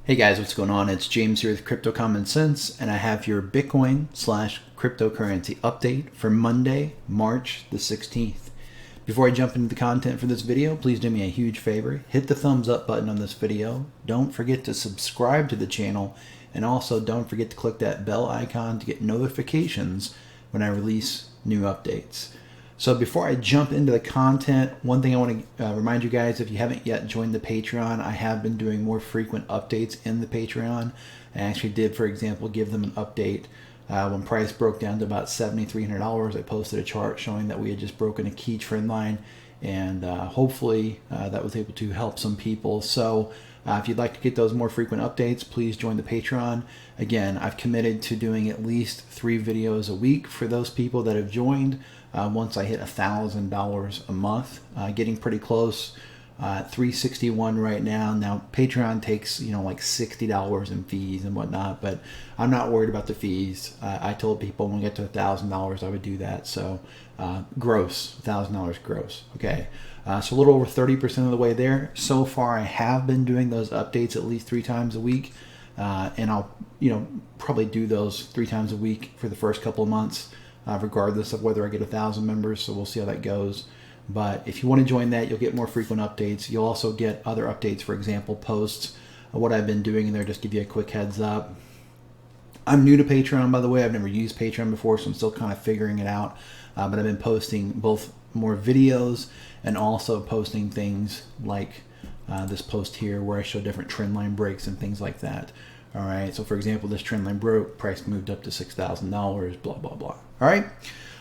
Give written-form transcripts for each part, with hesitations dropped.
Hey guys, what's going on? It's James here with Crypto Common Sense, and I have your Bitcoin/cryptocurrency update for Monday, March the 16th. Before I jump into the content for this video, please do me a huge favor. Hit the thumbs up button on this video. Don't forget to subscribe to the channel, and also don't forget to click that bell icon to get notifications when I release new updates. So before I jump into the content, one thing I want to remind you guys, if you haven't yet joined the Patreon, I have been doing more frequent updates in the Patreon. I actually did, for example, give them an update when price broke down to about $7,300. I posted a chart showing that we had just broken a key trend line, and hopefully that was able to help some people. So if you'd like to get those more frequent updates, please join the Patreon. Again, I've committed to doing at least 3 videos a week for those people that have joined. Once I hit $1,000 a month, getting pretty close. $361 right now. Now Patreon takes like $60 in fees and whatnot, but I'm not worried about the fees. I told people when we get to $1,000 I would do that. So gross, $1,000 gross. Okay, so a little over 30% of the way there. So far I have been doing those updates at least 3 times a week, and I'll probably do those 3 times a week for the first couple of months. Regardless of whether I get 1,000 members, so we'll see how that goes. But if you want to join that, you'll get more frequent updates. You'll also get other updates, for example, posts of what I've been doing in there, just give you a quick heads up. I'm new to Patreon, by the way. I've never used Patreon before, so I'm still kind of figuring it out. But I've been posting both more videos and also posting things like this post here where I show different trend line breaks and things like that. All right, so for example, this trend line broke, price moved up to $6,000, blah, blah, blah. All right,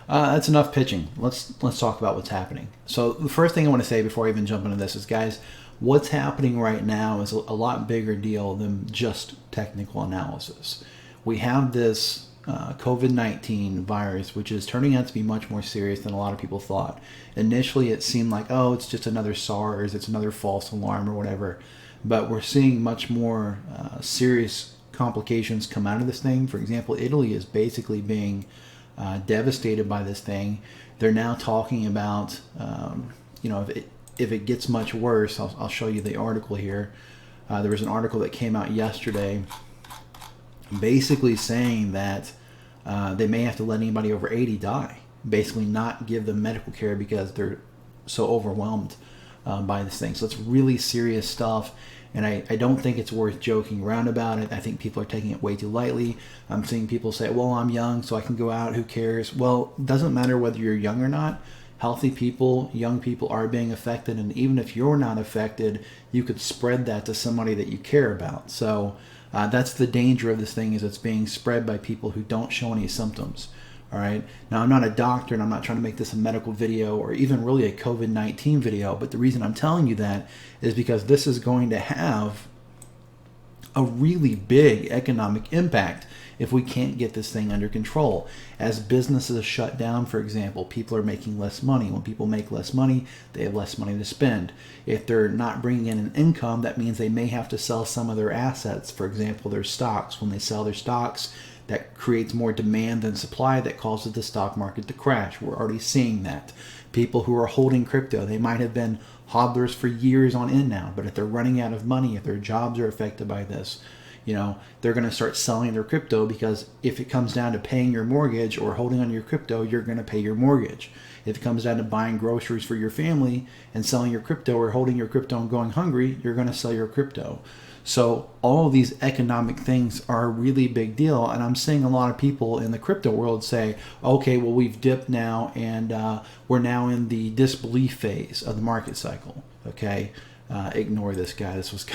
that's enough pitching. Let's talk about what's happening. So the first thing I want to say before I even jump into this is, guys, what's happening right now is a lot bigger deal than just technical analysis. We have this COVID-19 virus, which is turning out to be much more serious than a lot of people thought. Initially, it seemed like, oh, it's just another SARS, it's another false alarm or whatever. But we're seeing much more serious complications come out of this thing. For example, Italy is basically being devastated by this thing. They're now talking about, if it gets much worse, I'll show you the article here. There was an article that came out yesterday basically saying that they may have to let anybody over 80 die, basically not give them medical care because they're so overwhelmed by this thing. So it's really serious stuff, and I don't think it's worth joking around about it. I think people are taking it way too lightly. I'm seeing people say, well, I'm young, so I can go out, who cares? Well, it doesn't matter whether you're young or not. Healthy people, young people are being affected, and even if you're not affected, you could spread that to somebody that you care about. So that's the danger of this thing, is it's being spread by people who don't show any symptoms. All right. Now, I'm not a doctor, and I'm not trying to make this a medical video or even really a COVID-19 video. But the reason I'm telling you that is because this is going to have a really big economic impact if we can't get this thing under control. As businesses shut down, for example, people are making less money. When people make less money, they have less money to spend. If they're not bringing in an income, that means they may have to sell some of their assets. For example, their stocks. When they sell their stocks, that creates more demand than supply, that causes the stock market to crash. We're already seeing that. People who are holding crypto, they might have been hodlers for years on end now, but if they're running out of money, if their jobs are affected by this, they're going to start selling their crypto, because if it comes down to paying your mortgage or holding on to your crypto, you're going to pay your mortgage. If it comes down to buying groceries for your family and selling your crypto, or holding your crypto and going hungry, you're going to sell your crypto. So all of these economic things are a really big deal, and I'm seeing a lot of people in the crypto world say, okay, well, we've dipped now, and we're now in the disbelief phase of the market cycle. Okay, ignore this guy. This was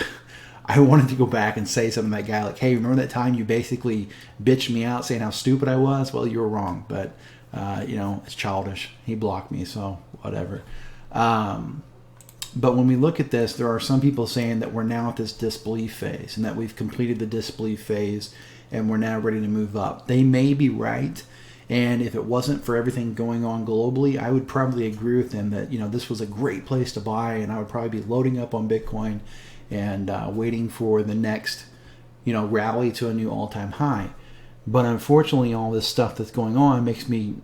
I wanted to go back and say something to that guy like, hey, remember that time you basically bitched me out saying how stupid I was? Well, you were wrong, but it's childish. He blocked me, so whatever. But when we look at this, there are some people saying that we're now at this disbelief phase, and that we've completed the disbelief phase and we're now ready to move up. They may be right, and if it wasn't for everything going on globally, I would probably agree with them that this was a great place to buy, and I would probably be loading up on Bitcoin and waiting for the next rally to a new all-time high. But unfortunately, all this stuff that's going on makes me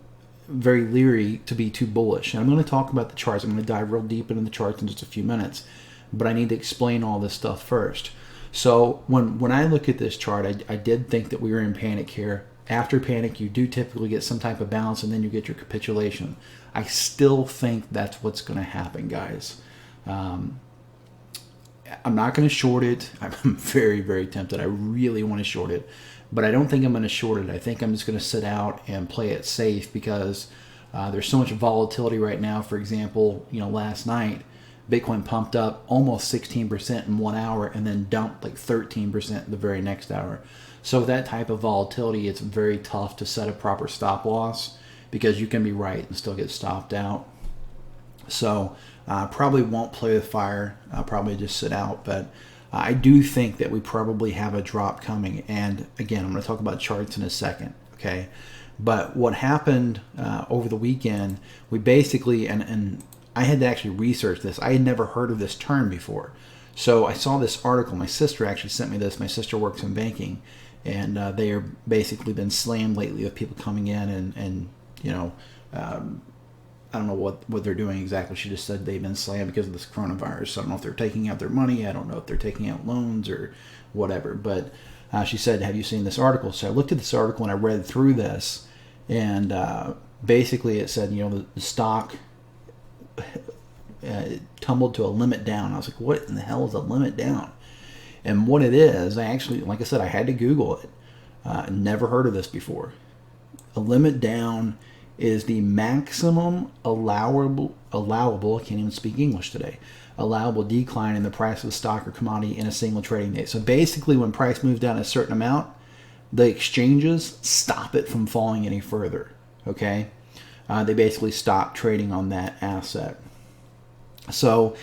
very leery to be too bullish. And I'm going to talk about the charts. I'm going to dive real deep into the charts in just a few minutes, but I need to explain all this stuff first. So when I look at this chart, I did think that we were in panic here. After panic, you do typically get some type of bounce, and then you get your capitulation. I still think that's what's going to happen, guys. I'm not going to short it. I'm very, very tempted. I really want to short it, but I don't think I'm going to short it. I think I'm just going to sit out and play it safe because there's so much volatility right now. For example, last night, Bitcoin pumped up almost 16% in 1 hour and then dumped like 13% the very next hour. So with that type of volatility, it's very tough to set a proper stop loss because you can be right and still get stopped out. So probably won't play with fire. I'll probably just sit out. But I do think that we probably have a drop coming. And again, I'm going to talk about charts in a second. Okay. But what happened over the weekend, we basically, and I had to actually research this. I had never heard of this term before. So I saw this article. My sister actually sent me this. My sister works in banking. And they are basically been slammed lately with people coming in and I don't know what they're doing exactly. She just said they've been slammed because of this coronavirus. So I don't know if they're taking out their money. I don't know if they're taking out loans or whatever. But she said, have you seen this article? So I looked at this article and I read through this. And basically it said, the stock tumbled to a limit down. I was like, what in the hell is a limit down? And what it is, I actually, like I said, I had to Google it. Never heard of this before. A limit down is the maximum allowable, I can't even speak English today, allowable decline in the price of a stock or commodity in a single trading day. So basically when price moves down a certain amount, the exchanges stop it from falling any further. Okay? They basically stop trading on that asset. So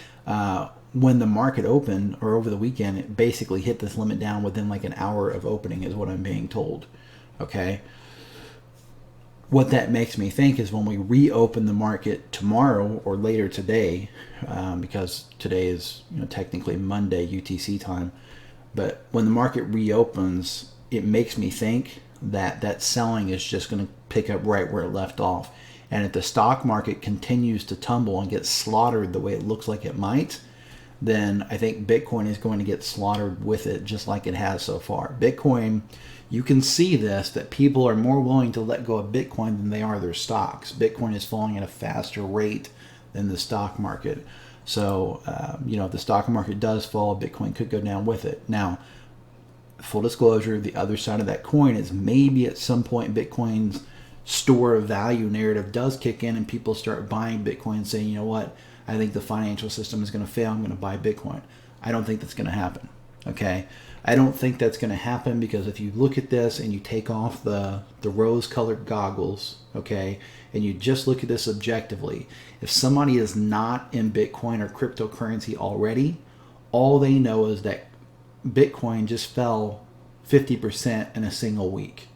when the market opened, or over the weekend, it basically hit this limit down within like an hour of opening is what I'm being told. Okay. What that makes me think is when we reopen the market tomorrow or later today, because today is technically Monday UTC time, but when the market reopens, it makes me think that selling is just going to pick up right where it left off. And if the stock market continues to tumble and get slaughtered the way it looks like it might, then I think Bitcoin is going to get slaughtered with it, just like it has so far. Bitcoin, you can see this, that people are more willing to let go of Bitcoin than they are their stocks. Bitcoin is falling at a faster rate than the stock market. So, if the stock market does fall, Bitcoin could go down with it. Now, full disclosure, the other side of that coin is maybe at some point Bitcoin's store of value narrative does kick in and people start buying Bitcoin and saying, you know what, I think the financial system is going to fail. I'm going to buy Bitcoin. I don't think that's going to happen. Okay. I don't think that's going to happen because if you look at this and you take off the rose-colored goggles, okay, and you just look at this objectively, if somebody is not in Bitcoin or cryptocurrency already, all they know is that Bitcoin just fell 50% in a single week.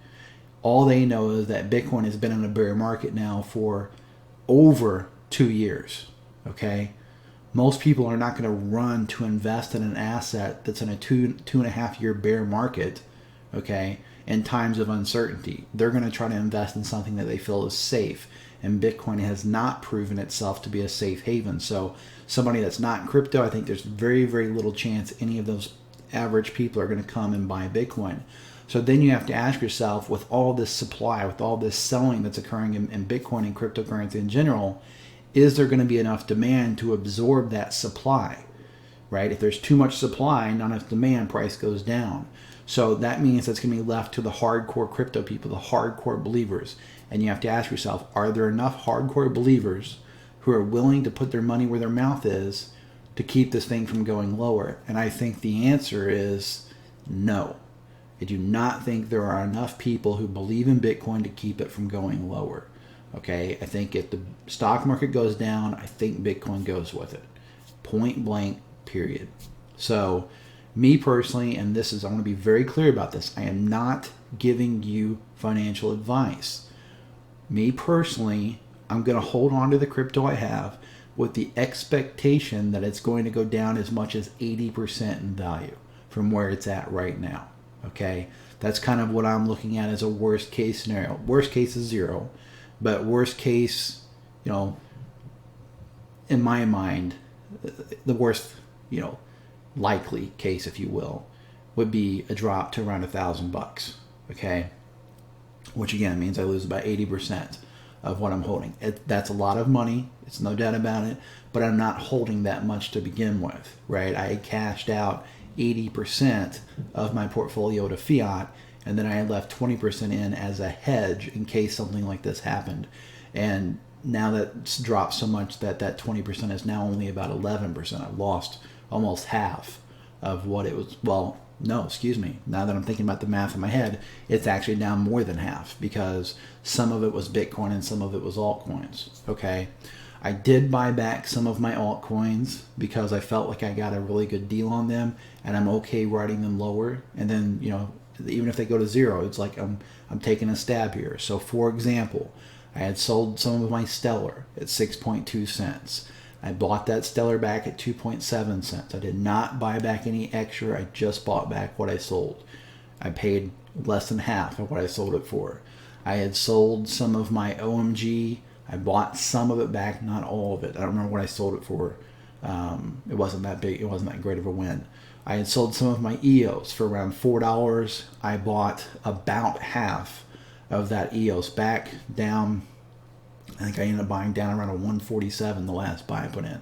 All they know is that Bitcoin has been in a bear market now for over 2 years. Okay, most people are not going to run to invest in an asset that's in a 2.5 year bear market, okay, in times of uncertainty. They're going to try to invest in something that they feel is safe, and Bitcoin has not proven itself to be a safe haven. So somebody that's not in crypto, I think there's very, very little chance any of those average people are going to come and buy Bitcoin. So then you have to ask yourself, with all this supply, with all this selling that's occurring in Bitcoin and cryptocurrency in general, is there going to be enough demand to absorb that supply, right? If there's too much supply, not enough demand, price goes down. So that means that's going to be left to the hardcore crypto people, the hardcore believers. And you have to ask yourself, are there enough hardcore believers who are willing to put their money where their mouth is to keep this thing from going lower? And I think the answer is no. I do not think there are enough people who believe in Bitcoin to keep it from going lower. Okay, I think if the stock market goes down, I think Bitcoin goes with it. Point blank, period. So, me personally, and this is, I want to be very clear about this, I am not giving you financial advice. Me personally, I'm going to hold on to the crypto I have with the expectation that it's going to go down as much as 80% in value from where it's at right now. Okay, that's kind of what I'm looking at as a worst case scenario. Worst case is 0. But worst case, in my mind, the worst, likely case, if you will, would be a drop to around $1,000, okay? Which again means I lose about 80% of what I'm holding. That's a lot of money. It's no doubt about it, but I'm not holding that much to begin with, right? I cashed out 80% of my portfolio to fiat, and then I had left 20% in as a hedge in case something like this happened. And now that's dropped so much that that 20% is now only about 11%. I've lost almost half of what it was. Well, no, excuse me. Now that I'm thinking about the math in my head, it's actually down more than half because some of it was Bitcoin and some of it was altcoins. Okay. I did buy back some of my altcoins because I felt like I got a really good deal on them and I'm okay writing them lower. And then, you know, even if they go to zero, it's like I'm taking a stab here. So for example, I had sold some of my Stellar at 6.2 cents. I bought that Stellar back at 2.7 cents. I did not buy back any extra. I just bought back what I sold. I paid less than half of what I sold it for. I had sold some of my OMG. I bought some of it back, not all of it. I don't remember what I sold it for. It wasn't that big. It wasn't that great of a win. I had sold some of my EOS for around $4. I bought about half of that EOS back down. I think I ended up buying down around a 147 the last buy I put in.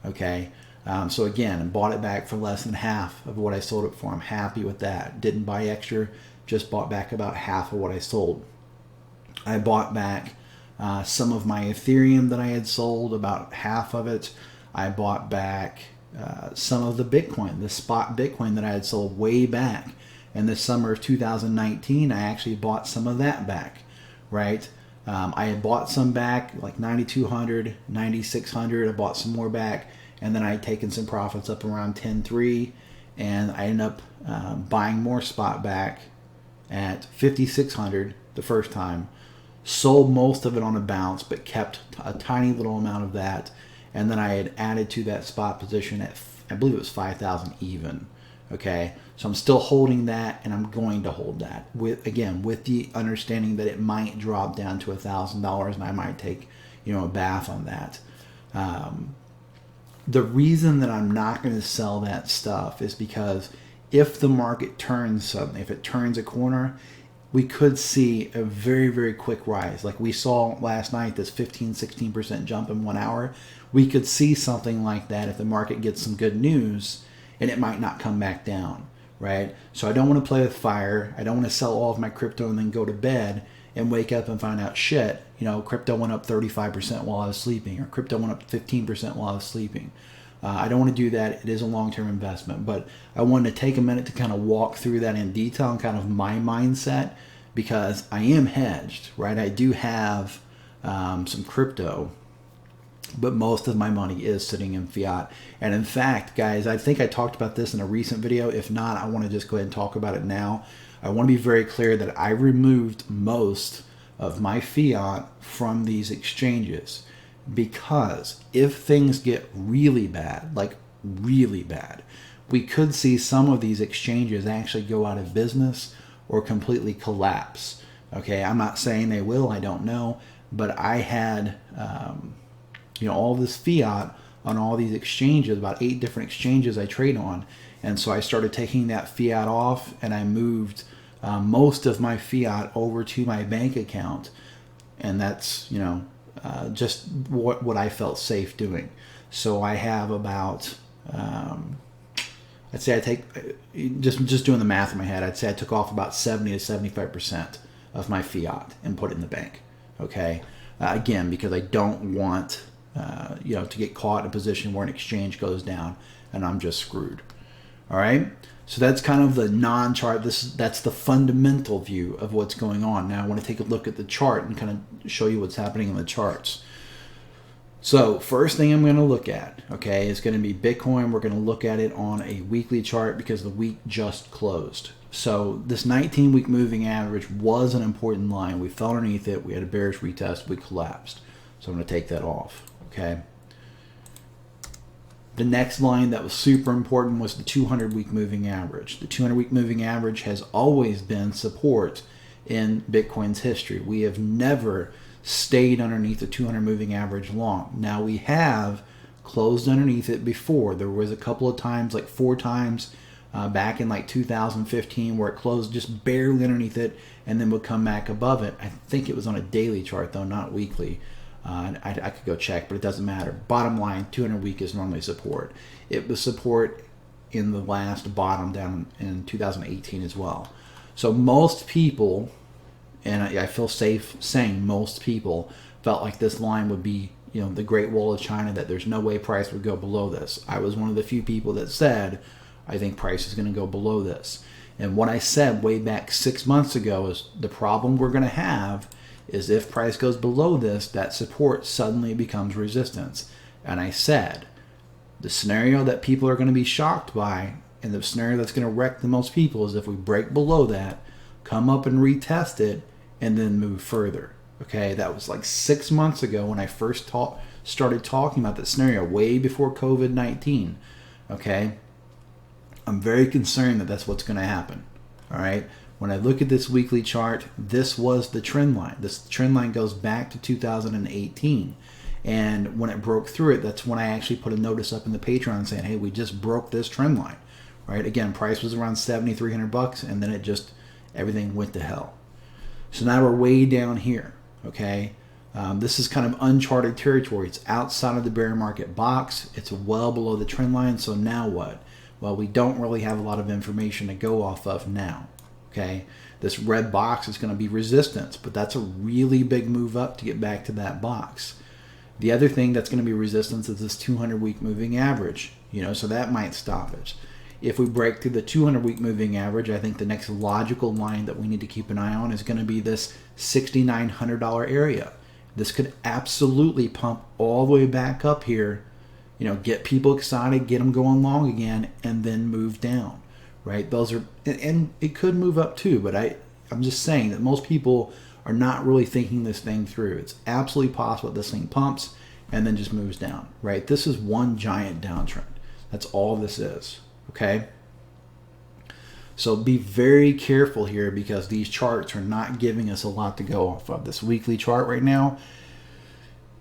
Okay. So again, I bought it back for less than half of what I sold it for. I'm happy with that. Didn't buy extra, just bought back about half of what I sold. I bought back some of my Ethereum that I had sold, about half of it. I bought back some of the Bitcoin, the spot Bitcoin that I had sold way back in the summer of 2019. I actually bought some of that back, right? I had bought some back, like 9,200, 9,600. I bought some more back, and then I had taken some profits up around 10.3, and I ended up buying more spot back at 5,600 the first time. Sold most of it on a bounce, but kept a tiny little amount of that, and then I had added to that spot position at, I believe it was 5,000 even. Okay, so I'm still holding that, and I'm going to hold that with the understanding that it might drop down to $1,000, and I might take, you know, a bath on that. The reason that I'm not going to sell that stuff is because if the market turns suddenly, if it turns a corner, we could see a very, very quick rise. Like we saw last night, this 15-16% jump in 1 hour. We could see something like that if the market gets some good news, and it might not come back down, right? So I don't want to play with fire. I don't want to sell all of my crypto and then go to bed and wake up and find out, shit, you know, crypto went up 35% while I was sleeping, or crypto went up 15% while I was sleeping. I don't want to do that. It is a long-term investment, but I wanted to take a minute to kind of walk through that in detail and kind of my mindset, because I am hedged, right? I do have some crypto, but most of my money is sitting in fiat. And in fact, guys, I think I talked about this in a recent video. If not, I want to just go ahead and talk about it now. I want to be very clear that I removed most of my fiat from these exchanges, because if things get really bad, like really bad, we could see some of these exchanges actually go out of business or completely collapse. Okay, I'm not saying they will, I don't know, but I had all this fiat on all these exchanges, about 8 different exchanges I trade on, and so I started taking that fiat off, and I moved most of my fiat over to my bank account, and that's just what I felt safe doing. So I have about I'd say I take, just doing the math in my head, I'd say I took off about 70 to 75% of my fiat and put it in the bank. Okay, again, because I don't want to get caught in a position where an exchange goes down and I'm just screwed. All right, so that's kind of the non-chart. That's the fundamental view of what's going on. Now I want to take a look at the chart and kind of show you what's happening in the charts. So first thing I'm going to look at, okay, is going to be Bitcoin. We're going to look at it on a weekly chart because the week just closed. So this 19-week moving average was an important line. We fell underneath it. We had a bearish retest. We collapsed. So I'm going to take that off, okay? The next line that was super important was the 200-week moving average. The 200-week moving average has always been support in Bitcoin's history. We have never stayed underneath the 200 moving average long. Now we have closed underneath it before. There was a couple of times, like 4 times, back in like 2015, where it closed just barely underneath it and then would come back above it. I think it was on a daily chart though, not weekly. I could go check, but it doesn't matter. Bottom line, 200 week is normally support. It was support in the last bottom down in 2018 as well. So most people, and I feel safe saying most people, felt like this line would be, you know, the Great Wall of China, that there's no way price would go below this. I was one of the few people that said, I think price is going to go below this. And what I said way back 6 months ago is the problem we're going to have is if price goes below this, that support suddenly becomes resistance. And I said, the scenario that people are going to be shocked by, and the scenario that's going to wreck the most people, is if we break below that, come up and retest it, and then move further. Okay, that was like 6 months ago when I first started talking about that scenario, way before COVID-19. Okay, I'm very concerned that that's what's going to happen. All right, when I look at this weekly chart, this was the trend line. This trend line goes back to 2018. And when it broke through it, that's when I actually put a notice up in the Patreon saying, hey, we just broke this trend line. Right? Again, price was around $7,300, and then it just, everything went to hell. So now we're way down here. Okay, this is kind of uncharted territory. It's outside of the bear market box. It's well below the trend line. So now what? Well, we don't really have a lot of information to go off of now. Okay, this red box is going to be resistance, but that's a really big move up to get back to that box. The other thing that's going to be resistance is this 200-week moving average. You know, so that might stop it. If we break through the 200-week moving average, I think the next logical line that we need to keep an eye on is going to be this $6,900 area. This could absolutely pump all the way back up here, you know, get people excited, get them going long again, and then move down, right? Those are, and it could move up too, but I'm just saying that most people are not really thinking this thing through. It's absolutely possible that this thing pumps and then just moves down, right? This is one giant downtrend. That's all this is. Okay, so be very careful here, because these charts are not giving us a lot to go off of. This weekly chart right now,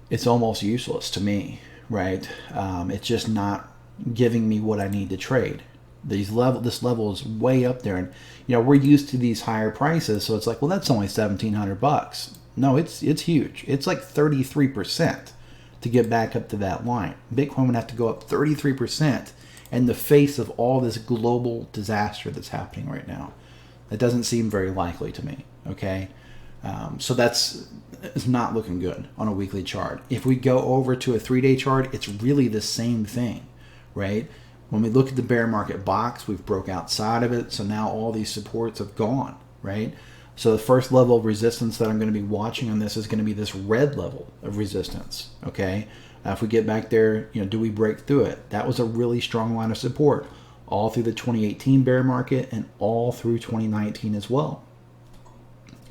it's almost useless to me, right? It's just not giving me what I need to trade. This level is way up there, and you know, we're used to these higher prices, so it's like, well, that's only $1,700. No, it's huge. It's like 33% to get back up to that line. Bitcoin would have to go up 33%. In the face of all this global disaster that's happening right now. That doesn't seem very likely to me, okay? So it's not looking good on a weekly chart. If we go over to a 3-day chart, it's really the same thing, right? When we look at the bear market box, we've broke outside of it, so now all these supports have gone, right? So the first level of resistance that I'm going to be watching on this is going to be this red level of resistance, okay? If we get back there, you know, do we break through it? That was a really strong line of support all through the 2018 bear market and all through 2019 as well.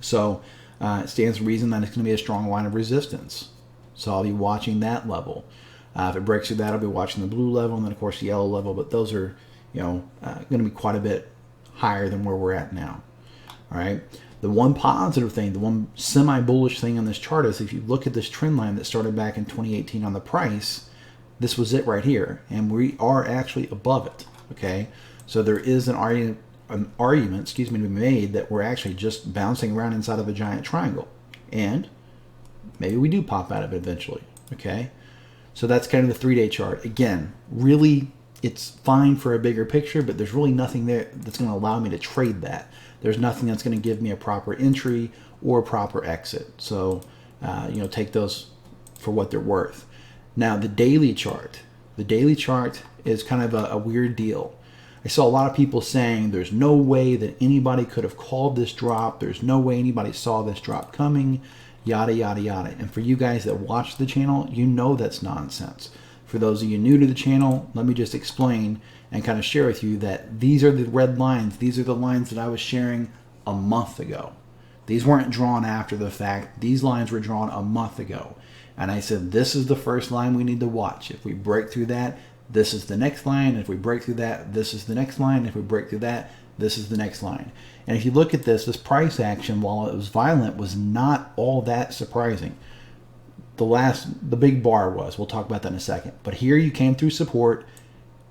So it stands to reason that it's going to be a strong line of resistance. So I'll be watching that level. If it breaks through that, I'll be watching the blue level and then, of course, the yellow level. But those are, you know, going to be quite a bit higher than where we're at now. All right. The one positive thing, the one semi-bullish thing on this chart is if you look at this trend line that started back in 2018 on the price, this was it right here, and we are actually above it, okay? So there is an argument, to be made that we're actually just bouncing around inside of a giant triangle, and maybe we do pop out of it eventually, okay? So that's kind of the 3-day chart. Again, really, it's fine for a bigger picture, but there's really nothing there that's going to allow me to trade that. There's nothing that's going to give me a proper entry or a proper exit. So, you know, take those for what they're worth. Now, the daily chart. The daily chart is kind of a weird deal. I saw a lot of people saying there's no way that anybody could have called this drop. There's no way anybody saw this drop coming, yada, yada, yada. And for you guys that watch the channel, you know that's nonsense. For those of you new to the channel, let me just explain and kind of share with you that these are the red lines. These are the lines that I was sharing a month ago. These weren't drawn after the fact. These lines were drawn a month ago. And I said, this is the first line we need to watch. If we break through that, this is the next line. If we break through that, this is the next line. If we break through that, this is the next line. And if you look at this price action, while it was violent, was not all that surprising. The big bar was. We'll talk about that in a second. But here you came through support,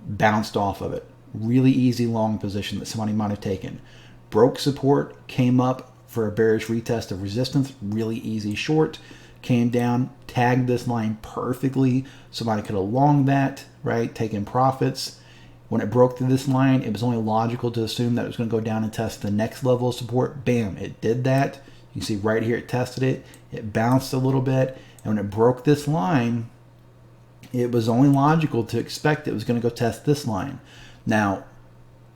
bounced off of it, really easy long position that somebody might have taken. Broke support, came up for a bearish retest of resistance, really easy short, came down, tagged this line perfectly. Somebody could have longed that, right, taken profits. When it broke through this line, it was only logical to assume that it was going to go down and test the next level of support. Bam, it did that. You can see right here it tested it. It bounced a little bit. And when it broke this line, it was only logical to expect it was going to go test this line. Now,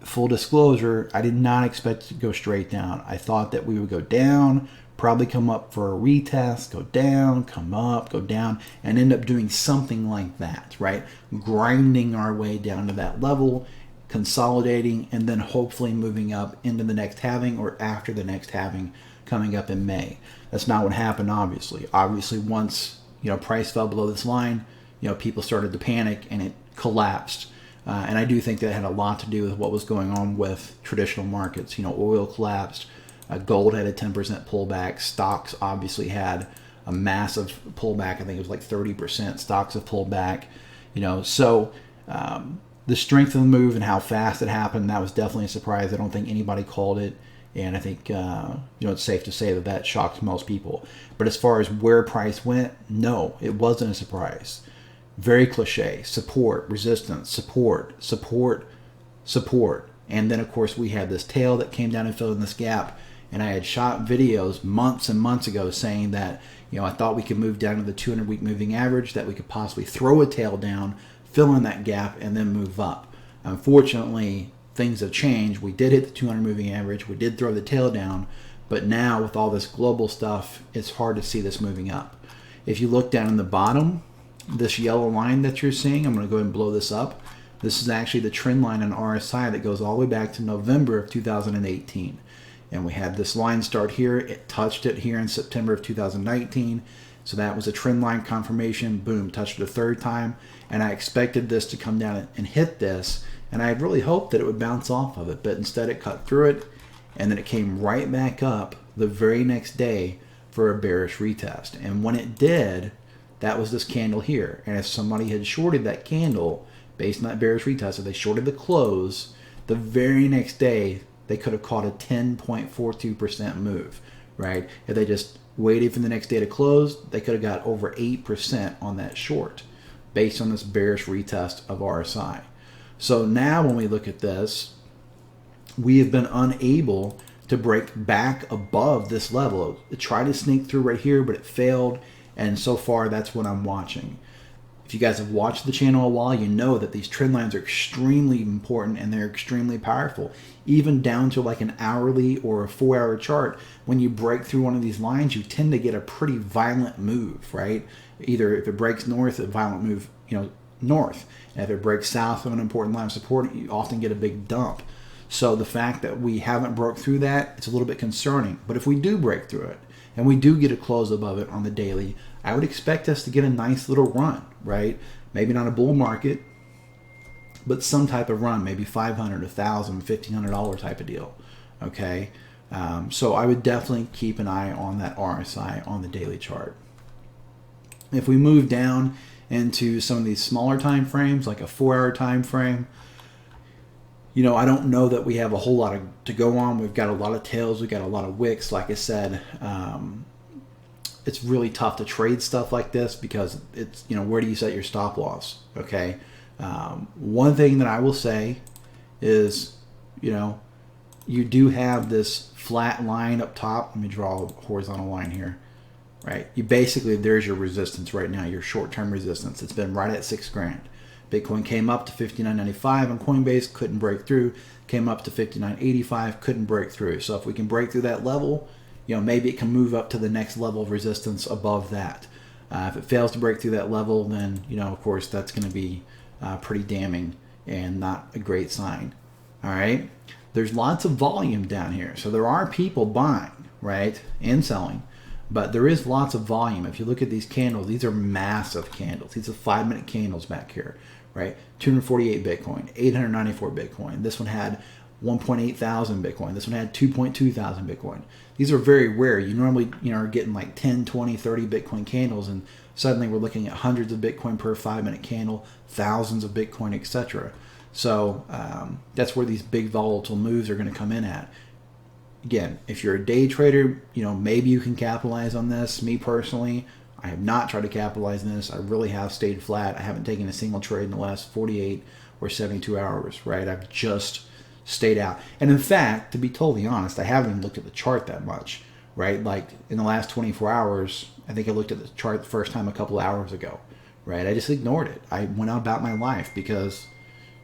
full disclosure, I did not expect it to go straight down. I thought that we would go down, probably come up for a retest, go down, come up, go down, and end up doing something like that, right? Grinding our way down to that level, consolidating, and then hopefully moving up into the next halving or after the next halving coming up in May. That's not what happened, obviously. Obviously, once price fell below this line, people started to panic and it collapsed. And I do think that had a lot to do with what was going on with traditional markets. Oil collapsed, gold had a 10% pullback, stocks obviously had a massive pullback. I think it was like 30%. Stocks have pulled back. So the strength of the move and how fast it happened, that was definitely a surprise. I don't think anybody called it. And I think, it's safe to say that shocked most people. But as far as where price went, no, it wasn't a surprise. Very cliche. Support, resistance, support, support, support. And then, of course, we had this tail that came down and filled in this gap. And I had shot videos months and months ago saying that, I thought we could move down to the 200-week moving average, that we could possibly throw a tail down, fill in that gap, and then move up. Unfortunately, things have changed. We did hit the 200 moving average. We did throw the tail down. But now with all this global stuff, it's hard to see this moving up. If you look down in the bottom, this yellow line that you're seeing, I'm going to go ahead and blow this up. This is actually the trend line on RSI that goes all the way back to November of 2018. And we had this line start here. It touched it here in September of 2019. So that was a trend line confirmation. Boom, touched it a third time. And I expected this to come down and hit this. And I had really hoped that it would bounce off of it. But instead it cut through it. And then it came right back up the very next day for a bearish retest. And when it did, that was this candle here. And if somebody had shorted that candle based on that bearish retest, if they shorted the close, the very next day, they could have caught a 10.42% move, right? If they just waited for the next day to close, they could have got over 8% on that short based on this bearish retest of RSI. So now when we look at this, we have been unable to break back above this level. It tried to sneak through right here, but it failed. And so far, that's what I'm watching. If you guys have watched the channel a while, you know that these trend lines are extremely important and they're extremely powerful. Even down to like an hourly or a 4-hour chart, when you break through one of these lines, you tend to get a pretty violent move, right? Either if it breaks north, a violent move, north. And if it breaks south of an important line of support, you often get a big dump. So the fact that we haven't broke through that, it's a little bit concerning. But if we do break through it, and we do get a close above it on the daily, I would expect us to get a nice little run, right? Maybe not a bull market, but some type of run, maybe $500, $1,000, $1,500 type of deal, okay? So I would definitely keep an eye on that RSI on the daily chart. If we move down into some of these smaller time frames, like a 4-hour time frame, I don't know that we have a whole lot to go on. We've got a lot of tails. We've got a lot of wicks. Like I said, it's really tough to trade stuff like this because it's, where do you set your stop loss? Okay. One thing that I will say is, you do have this flat line up top. Let me draw a horizontal line here, right? There's your resistance right now, your short-term resistance. It's been right at $6,000. Bitcoin came up to $59.95 on Coinbase, couldn't break through. Came up to $59.85, couldn't break through. So if we can break through that level, maybe it can move up to the next level of resistance above that. If it fails to break through that level, then, of course, that's going to be pretty damning and not a great sign. All right. There's lots of volume down here. So there are people buying, right, and selling. But there is lots of volume. If you look at these candles, these are massive candles. These are 5-minute candles back here, right? 248 Bitcoin, 894 Bitcoin. This one had 1.8 thousand Bitcoin. This one had 2.2 thousand Bitcoin. These are very rare. You normally, are getting like 10, 20, 30 Bitcoin candles, and suddenly we're looking at hundreds of Bitcoin per 5-minute candle, thousands of Bitcoin, etc. So that's where these big volatile moves are going to come in at. Again, if you're a day trader, maybe you can capitalize on this. Me personally, I have not tried to capitalize on this. I really have stayed flat. I haven't taken a single trade in the last 48 or 72 hours, right? I've just stayed out. And in fact, to be totally honest, I haven't even looked at the chart that much, right? Like in the last 24 hours, I think I looked at the chart the first time a couple hours ago, right? I just ignored it. I went on about my life because,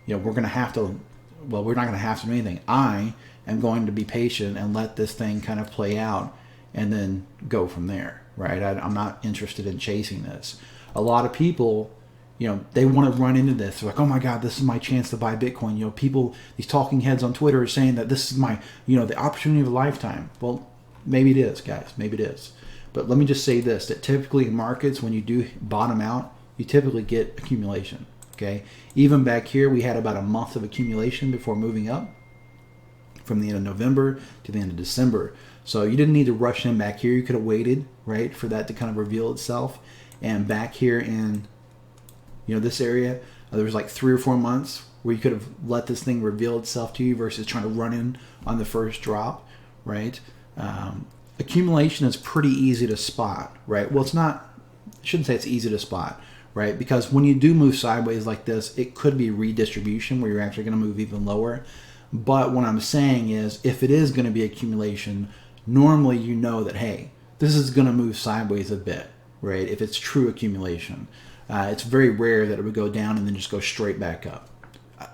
we're not going to have to do anything. I am going to be patient and let this thing kind of play out and then go from there, right? I'm not interested in chasing this. A lot of people, they want to run into this. They're like, oh my God, this is my chance to buy Bitcoin. People, these talking heads on Twitter are saying that this is my, the opportunity of a lifetime. Well, maybe it is, guys. Maybe it is. But let me just say this, that typically in markets, when you do bottom out, you typically get accumulation, okay? Even back here, we had about a month of accumulation before moving up from the end of November to the end of December. So you didn't need to rush in back here. You could have waited, right, for that to kind of reveal itself. And back here in this area, there was like 3 or 4 months where you could have let this thing reveal itself to you versus trying to run in on the first drop, right? Accumulation is pretty easy to spot, right? Well, I shouldn't say it's easy to spot, right? Because when you do move sideways like this, it could be redistribution where you're actually going to move even lower. But what I'm saying is, if it is going to be accumulation, normally that, hey, this is going to move sideways a bit, right? If it's true accumulation. It's very rare that it would go down and then just go straight back up.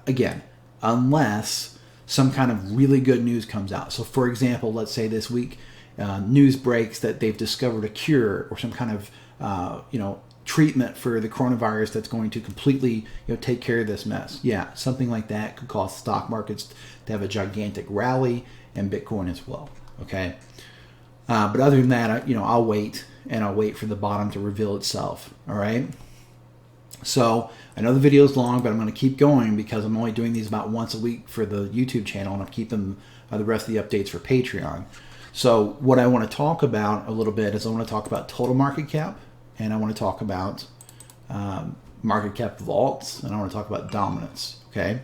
Again, unless some kind of really good news comes out. So for example, let's say this week, news breaks that they've discovered a cure or some kind of, treatment for the coronavirus that's going to completely, take care of this mess. Yeah, something like that could cause stock markets to have a gigantic rally and Bitcoin as well. Okay. But other than that, I'll wait for the bottom to reveal itself. All right. So I know the video is long, but I'm going to keep going because I'm only doing these about once a week for the YouTube channel, and I'm keeping the rest of the updates for Patreon. So what I want to talk about a little bit is I want to talk about total market cap, and I want to talk about market cap vaults, and I want to talk about dominance. Okay.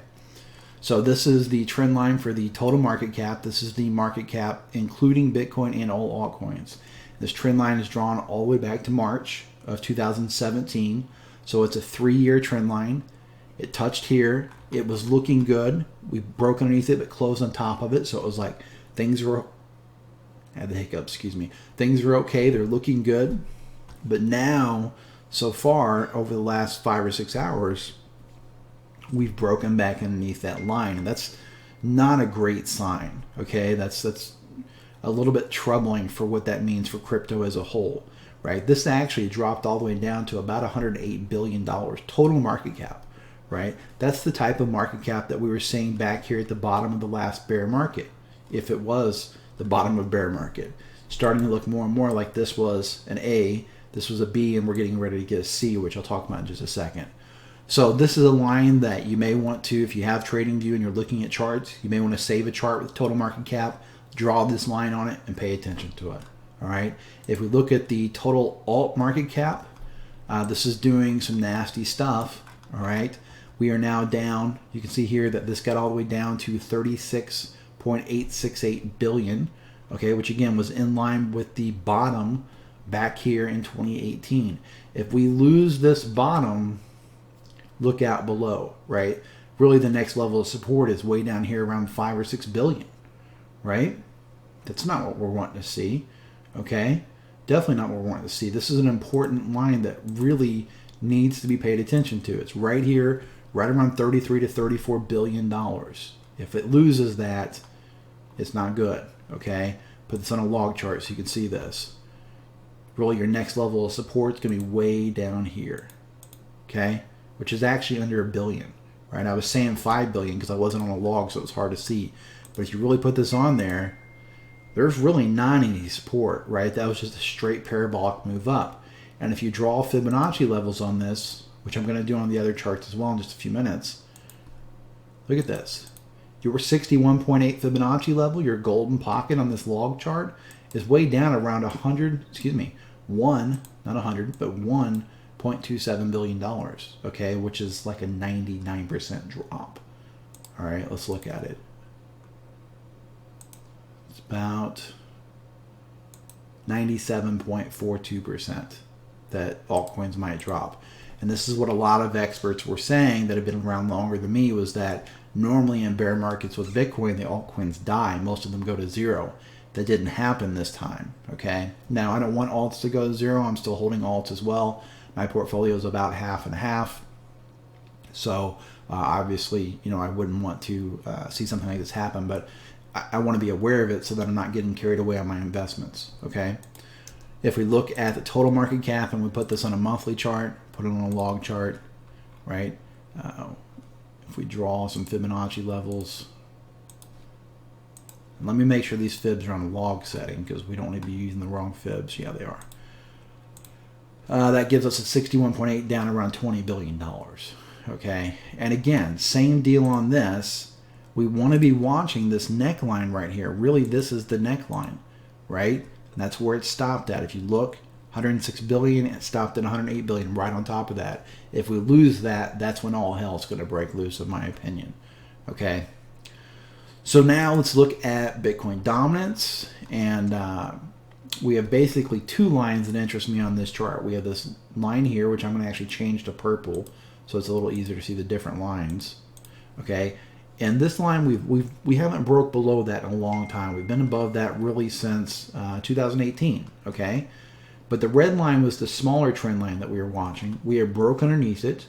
So this is the trend line for the total market cap. This is the market cap including Bitcoin and all altcoins. This trend line is drawn all the way back to March of 2017. So it's a 3-year trend line. It touched here. It was looking good. We broke underneath it, but closed on top of it. So it was like things were, I had the hiccups, excuse me. Things were okay. They're looking good. But now, so far, over the last 5 or 6 hours, we've broken back underneath that line. And that's not a great sign, okay? That's a little bit troubling for what that means for crypto as a whole. Right, this actually dropped all the way down to about $108 billion total market cap, right? That's the type of market cap that we were seeing back here at the bottom of the last bear market, if it was the bottom of bear market. Starting to look more and more like this was an A, this was a B, and we're getting ready to get a C, which I'll talk about in just a second. So this is a line that you may want to, if you have TradingView and you're looking at charts, you may want to save a chart with total market cap, draw this line on it, and pay attention to it. All right. If we look at the total alt market cap, this is doing some nasty stuff. All right. We are now down. You can see here that this got all the way down to 36.868 billion. Okay, which again was in line with the bottom back here in 2018. If we lose this bottom, look out below. Right. Really, the next level of support is way down here around 5 or 6 billion. Right. That's not what we're wanting to see. Okay, definitely not what we're wanting to see. This is an important line that really needs to be paid attention to. It's right here, right around 33 to 34 billion dollars. If it loses that, it's not good. Okay, put this on a log chart so you can see this. Really, your next level of support is going to be way down here. Okay, which is actually under $1 billion. Right, I was saying 5 billion because I wasn't on a log, so it was hard to see. But if you really put this on there, there's really not any support, right? That was just a straight parabolic move up. And if you draw Fibonacci levels on this, which I'm going to do on the other charts as well in just a few minutes, look at this. Your 61.8 Fibonacci level, your golden pocket on this log chart, is way down around not 100, but $1.27 billion, okay, which is like a 99% drop, All right, let's look at it. It's about 97.42% that altcoins might drop. And this is what a lot of experts were saying that have been around longer than me, was that normally in bear markets with Bitcoin, the altcoins die. Most of them go to zero. That didn't happen this time, okay? Now, I don't want alts to go to zero. I'm still holding alts as well. My portfolio is about half and half. So obviously, you know, I wouldn't want to see something like this happen, but I want to be aware of it so that I'm not getting carried away on my investments, okay? If we look at the total market cap and we put this on a monthly chart, put it on a log chart, right? If we draw some Fibonacci levels, and let me make sure these fibs are on a log setting because we don't want to be using the wrong fibs. Yeah, they are. That gives us a 61.8 down around $20 billion, okay? And again, same deal on this. We want to be watching this neckline right here. Really, this is the neckline, right? And that's where it stopped at. If you look, 106 billion, it stopped at 108 billion right on top of that. If we lose that, that's when all hell's going to break loose, in my opinion. Okay. So now let's look at Bitcoin dominance. And we have basically two lines that interest me on this chart. We have this line here, which I'm going to actually change to purple, so it's a little easier to see the different lines. Okay. And this line, we haven't broke below that in a long time. We've been above that really since 2018, okay? But the red line was the smaller trend line that we were watching. We had broke underneath it,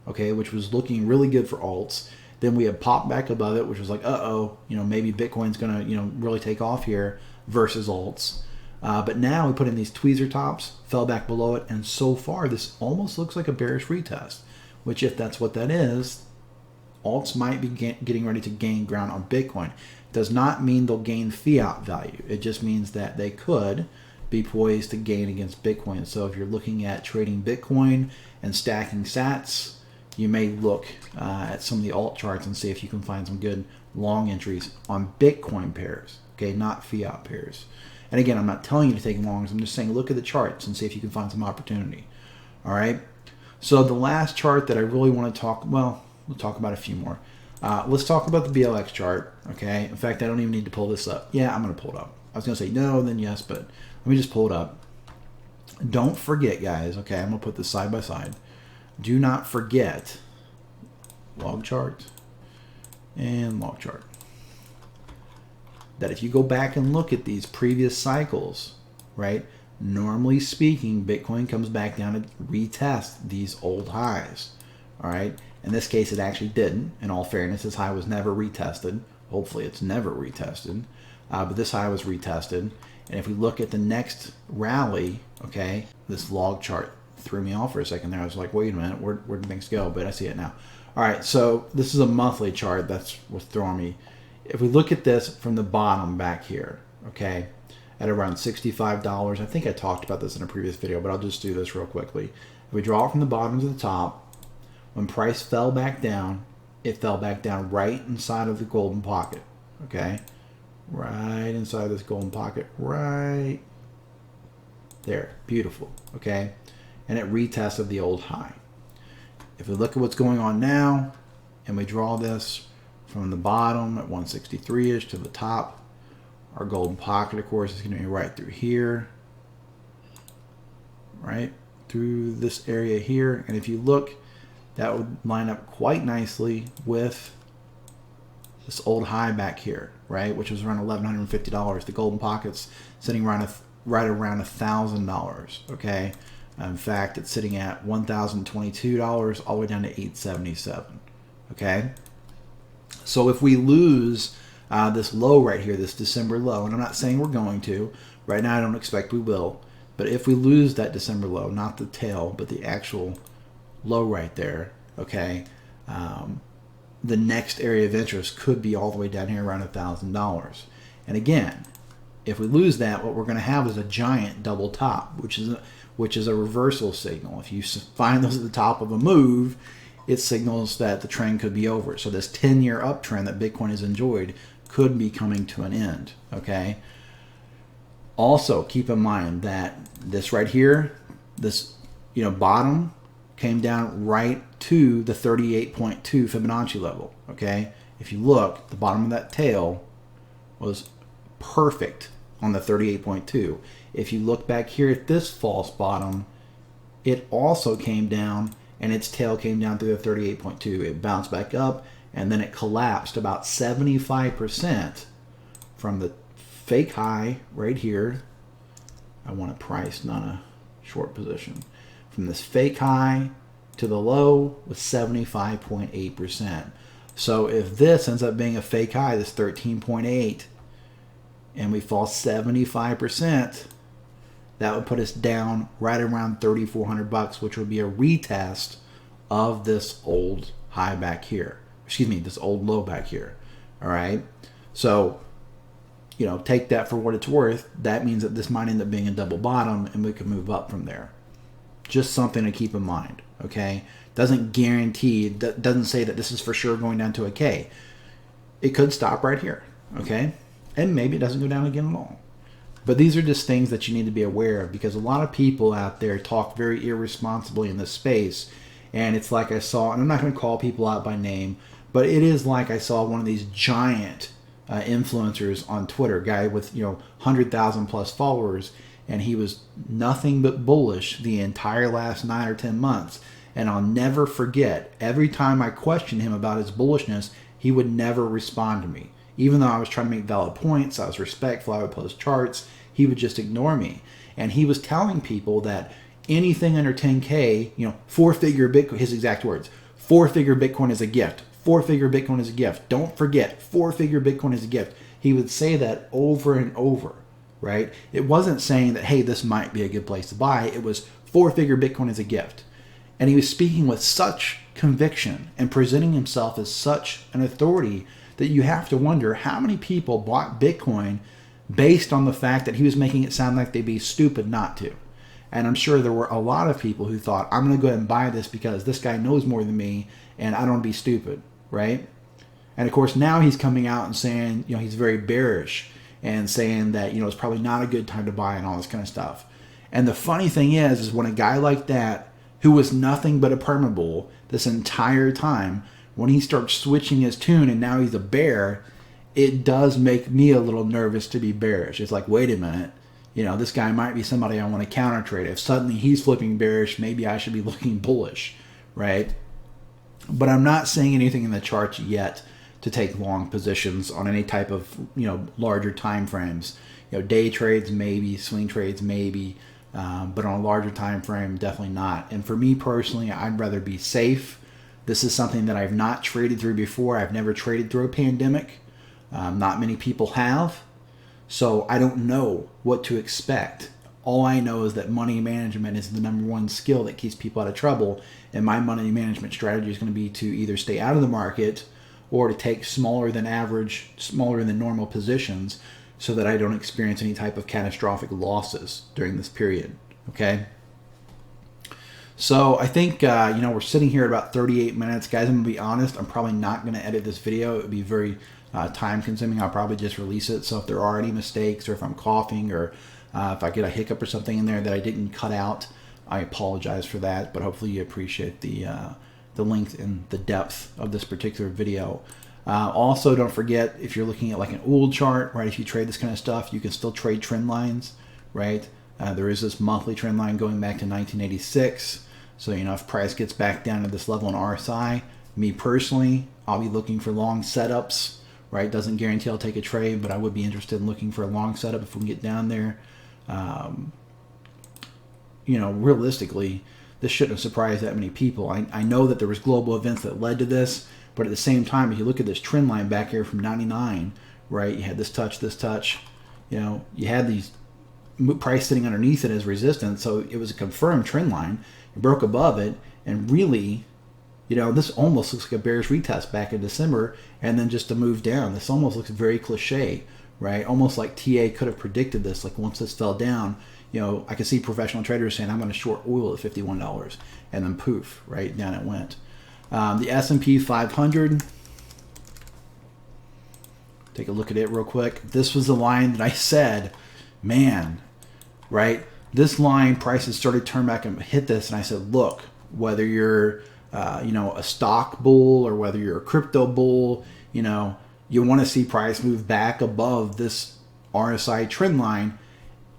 okay, which was looking really good for alts. Then we had popped back above it, which was like, uh-oh, you know, maybe Bitcoin's going to, you know, really take off here versus alts. But now we put in these tweezer tops, fell back below it, and so far this almost looks like a bearish retest, which if that's what that is, alts might be getting ready to gain ground on Bitcoin. Does not mean they'll gain fiat value. It just means that they could be poised to gain against Bitcoin. So if you're looking at trading Bitcoin and stacking sats, you may look at some of the alt charts and see if you can find some good long entries on Bitcoin pairs, okay, not fiat pairs. And again, I'm not telling you to take longs. I'm just saying look at the charts and see if you can find some opportunity. All right. So the last chart that I really want to talk, well, we'll talk about a few more. Let's talk about the BLX chart, okay? In fact, I don't even need to pull this up. Yeah, I'm going to pull it up. I was going to say no, then yes, but let me just pull it up. Don't forget, guys, okay? I'm going to put this side by side. Do not forget log chart and log chart. That if you go back and look at these previous cycles, right? Normally speaking, Bitcoin comes back down to retest these old highs, all right? In this case, it actually didn't. In all fairness, this high was never retested. Hopefully, it's never retested. But this high was retested. And if we look at the next rally, okay, this log chart threw me off for a second there. I was like, wait a minute, where did things go? But I see it now. All right, so this is a monthly chart. That's what's throwing me. If we look at this from the bottom back here, okay, at around $65, I think I talked about this in a previous video, but I'll just do this real quickly. If we draw it from the bottom to the top, when price fell back down, it fell back down right inside of the golden pocket, okay? Right inside this golden pocket, right there. Beautiful, okay? And it retested the old high. If we look at what's going on now, and we draw this from the bottom at 163-ish to the top, our golden pocket, of course, is going to be right through here, right through this area here. And if you look, that would line up quite nicely with this old high back here, right, which was around $1,150. The golden pocket's sitting right around $1,000, okay? In fact, it's sitting at $1,022 all the way down to $877, okay? So if we lose this low right here, this December low, and I'm not saying we're going to. Right now, I don't expect we will. But if we lose that December low, not the tail, but the actual low right there, okay, the next area of interest could be all the way down here around $1,000. And again, if we lose that, what we're going to have is a giant double top, which is a reversal signal. If you find those at the top of a move, it signals that the trend could be over. So this 10-year uptrend that Bitcoin has enjoyed could be coming to an end, okay? Also, keep in mind that this right here, this bottom came down right to the 38.2 Fibonacci level, okay? if you look, the bottom of that tail was perfect on the 38.2. If you look back here at this false bottom, it also came down and its tail came down through the 38.2. It bounced back up and then it collapsed about 75% from the fake high right here. I want a price, not a short position. From this fake high to the low was 75.8%. So if this ends up being a fake high, this 13.8, and we fall 75%, that would put us down right around $3,400, which would be a retest of this old high back here. Excuse me, this old low back here. All right. So, you know, take that for what it's worth. That means that this might end up being a double bottom and we can move up from there. Just something to keep in mind. Okay. Doesn't guarantee, doesn't say that this is for sure going down to a K. It could stop right here. Okay. And maybe it doesn't go down again at all. But these are just things that you need to be aware of, because a lot of people out there talk very irresponsibly in this space. And it's like I saw, and I'm not going to call people out by name, but it is like I saw one of these giant influencers on Twitter, guy with 100,000 plus followers, and he was nothing but bullish the entire last 9 or 10 months. And I'll never forget, every time I questioned him about his bullishness, he would never respond to me. Even though I was trying to make valid points, I was respectful, I would post charts, he would just ignore me. And he was telling people that anything under 10K, four-figure Bitcoin, his exact words, four-figure Bitcoin is a gift. Four-figure Bitcoin is a gift. Don't forget, four-figure Bitcoin is a gift. He would say that over and over, right? It wasn't saying that, hey, this might be a good place to buy. It was four-figure Bitcoin is a gift. And he was speaking with such conviction and presenting himself as such an authority that you have to wonder how many people bought Bitcoin based on the fact that he was making it sound like they'd be stupid not to. And I'm sure there were a lot of people who thought, I'm going to go ahead and buy this because this guy knows more than me and I don't want to be stupid, right? And of course, now he's coming out and saying, he's very bearish and saying that, it's probably not a good time to buy and all this kind of stuff. And the funny thing is when a guy like that, who was nothing but a permabull this entire time, when he starts switching his tune and now he's a bear, it does make me a little nervous to be bearish. It's like, wait a minute, this guy might be somebody I want to counter trade. If suddenly he's flipping bearish, maybe I should be looking bullish, right? But I'm not saying anything in the charts yet to take long positions on any type of, larger time frames. Day trades maybe, swing trades maybe, but on a larger time frame, definitely not. And for me personally, I'd rather be safe. This is something that I've not traded through before. I've never traded through a pandemic. Not many people have. So I don't know what to expect. All I know is that money management is the number one skill that keeps people out of trouble. And my money management strategy is going to be to either stay out of the market or to take smaller than average, smaller than normal positions so that I don't experience any type of catastrophic losses during this period. Okay? So I think, we're sitting here at about 38 minutes. Guys, I'm going to be honest, I'm probably not going to edit this video. It would be very time consuming. I'll probably just release it. So if there are any mistakes or if I'm coughing or if I get a hiccup or something in there that I didn't cut out, I apologize for that. But hopefully you appreciate the length and the depth of this particular video. Also, don't forget, if you're looking at like an old chart, right, if you trade this kind of stuff, you can still trade trend lines, right? There is this monthly trend line going back to 1986. So, if price gets back down to this level in RSI, me personally, I'll be looking for long setups, right? Doesn't guarantee I'll take a trade, but I would be interested in looking for a long setup if we can get down there. Realistically, this shouldn't have surprised that many people. I know that there was global events that led to this, but at the same time, if you look at this trend line back here from 99, right, you had this touch, you had these price sitting underneath it as resistance, so it was a confirmed trend line. It broke above it, and really, this almost looks like a bearish retest back in December, and then just a move down. This almost looks very cliche, right? Almost like TA could have predicted this. Like once this fell down, I could see professional traders saying, I'm going to short oil at $51, and then poof, right down it went. The S&P 500, take a look at it real quick. This was the line that I said, man, right? This line, prices started to turn back and hit this, and I said, look, whether you're a stock bull or whether you're a crypto bull, you know, you want to see price move back above this RSI trend line.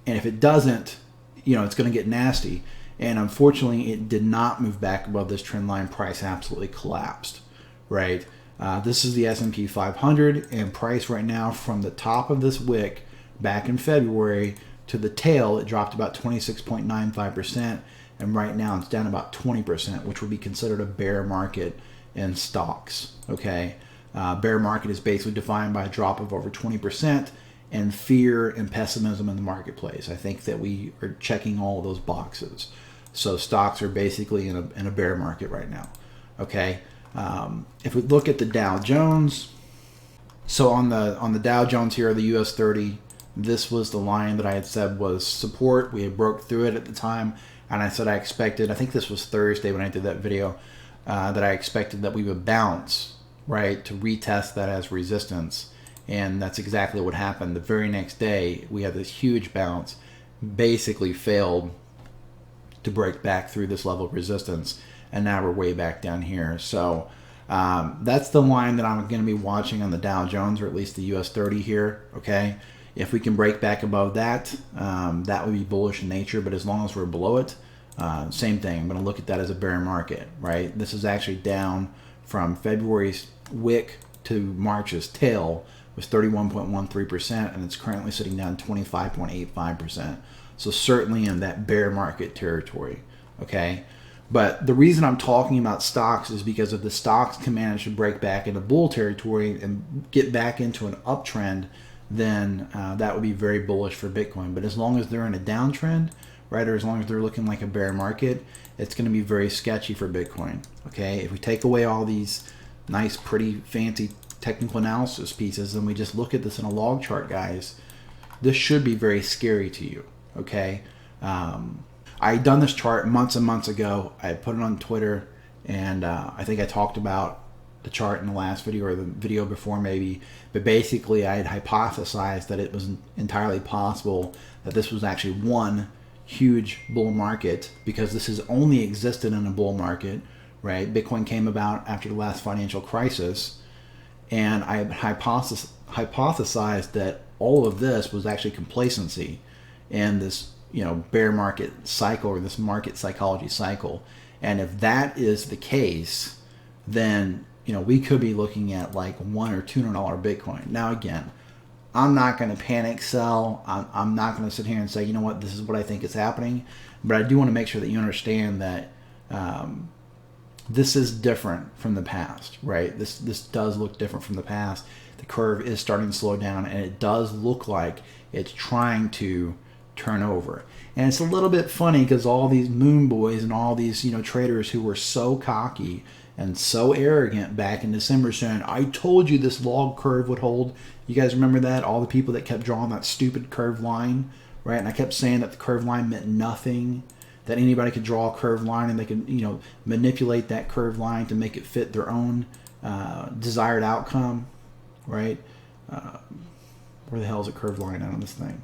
And if it doesn't, you know, it's going to get nasty. And unfortunately, it did not move back above this trend line. Price absolutely collapsed, right? This is the S&P 500, and price right now from the top of this wick back in February to the tail, it dropped about 26.95%, and right now it's down about 20%, which would be considered a bear market in stocks, okay? Bear market is basically defined by a drop of over 20% and fear and pessimism in the marketplace. I think that we are checking all of those boxes. So stocks are basically in a bear market right now, okay? If we look at the Dow Jones, so on the Dow Jones here, the US 30, this was the line that I had said was support. We had broke through it at the time, and I said I expected, I think this was Thursday when I did that video, that I expected that we would bounce, right, to retest that as resistance. And that's exactly what happened. The very next day, we had this huge bounce, basically failed to break back through this level of resistance, and now we're way back down here. So that's the line that I'm going to be watching on the Dow Jones, or at least the US 30 here, okay? If we can break back above that, that would be bullish in nature, but as long as we're below it, same thing. I'm going to look at that as a bear market, right? This is actually down from February's wick to March's tail, was 31.13%, and it's currently sitting down 25.85%. So certainly in that bear market territory, okay? But the reason I'm talking about stocks is because if the stocks can manage to break back into bull territory and get back into an uptrend, then that would be very bullish for Bitcoin. But as long as they're in a downtrend, right, or as long as they're looking like a bear market, it's going to be very sketchy for Bitcoin, okay? If we take away all these nice, pretty, fancy technical analysis pieces and we just look at this in a log chart, guys, this should be very scary to you, okay? I had done this chart months and months ago. I put it on Twitter, and I think I talked about the chart in the last video or the video before maybe, but basically I had hypothesized that it was entirely possible that this was actually one huge bull market, because this has only existed in a bull market, right? Bitcoin came about after the last financial crisis, and I hypothesized that all of this was actually complacency and this, you know, bear market cycle, or this market psychology cycle. And if that is the case, then, you know, we could be looking at like $100 or $200 Bitcoin. Now, again, I'm not going to panic sell. I'm not going to sit here and say, you know what, this is what I think is happening. But I do want to make sure that you understand that this is different from the past, right? This does look different from the past. The curve is starting to slow down, and it does look like it's trying to turn over. And it's a little bit funny because all these moon boys and all these, you know, traders who were so cocky and so arrogant back in December saying, I told you this log curve would hold. You guys remember that? All the people that kept drawing that stupid curved line, right? And I kept saying that the curved line meant nothing, that anybody could draw a curved line and they could, you know, manipulate that curved line to make it fit their own desired outcome, right? Where the hell is a curved line out on this thing?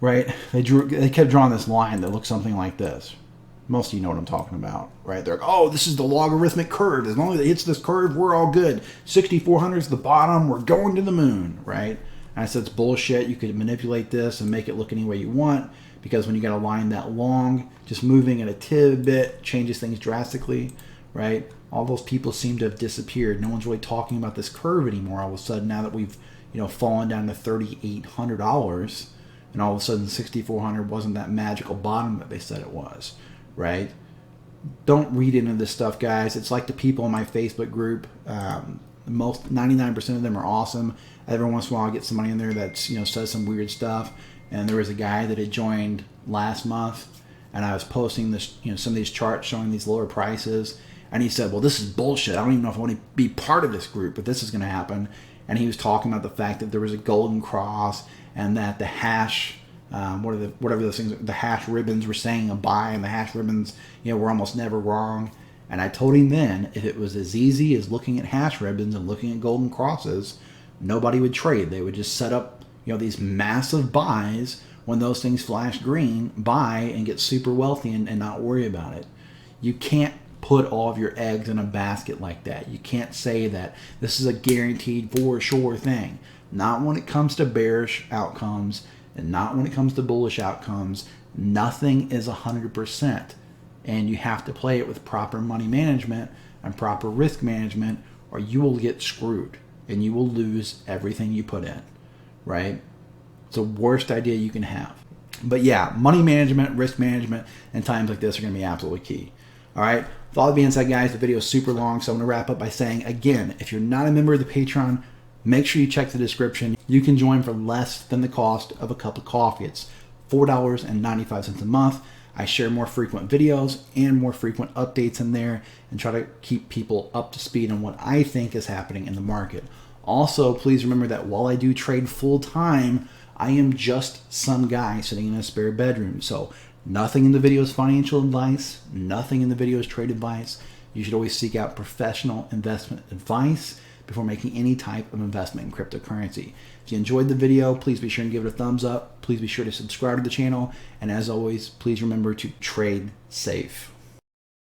Right? They kept drawing this line that looked something like this. Most of you know what I'm talking about, right? They're like, oh, this is the logarithmic curve. As long as it hits this curve, we're all good. 6,400 is the bottom. We're going to the moon, right? And I said, it's bullshit. You could manipulate this and make it look any way you want, because when you got a line that long, just moving it a tidbit changes things drastically, right? All those people seem to have disappeared. No one's really talking about this curve anymore all of a sudden, now that we've, you know, fallen down to $3,800, and all of a sudden 6,400 wasn't that magical bottom that they said it was, right? Don't read into this stuff, guys. It's like the people in my Facebook group. 99% of them are awesome. Every once in a while I get somebody in there that's, you know, says some weird stuff. And there was a guy that had joined last month, and I was posting this, you know, some of these charts showing these lower prices, and he said, well, this is bullshit. I don't even know if I want to be part of this group, but this is going to happen. And he was talking about the fact that there was a golden cross, and that the hash, whatever those things, the hash ribbons were saying a buy, and the hash ribbons, you know, were almost never wrong. And I told him then, if it was as easy as looking at hash ribbons and looking at golden crosses, nobody would trade. They would just set up, you know, these massive buys when those things flash green, buy and get super wealthy and not worry about it. You can't put all of your eggs in a basket like that. You can't say that this is a guaranteed for sure thing. Not when it comes to bearish outcomes and not when it comes to bullish outcomes. Nothing is 100%. And you have to play it with proper money management and proper risk management, or you will get screwed and you will lose everything you put in, right? It's the worst idea you can have. But yeah, money management, risk management, and times like this are going to be absolutely key. All right. With all that being said, guys, the video is super long, so I'm going to wrap up by saying, again, if you're not a member of the Patreon, make sure you check the description. You can join for less than the cost of a cup of coffee. It's $4.95 a month. I share more frequent videos and more frequent updates in there and try to keep people up to speed on what I think is happening in the market. Also, please remember that while I do trade full time, I am just some guy sitting in a spare bedroom. So nothing in the video is financial advice. Nothing in the video is trade advice. You should always seek out professional investment advice before making any type of investment in cryptocurrency. If you enjoyed the video, please be sure and give it a thumbs up. Please be sure to subscribe to the channel. And as always, please remember to trade safe.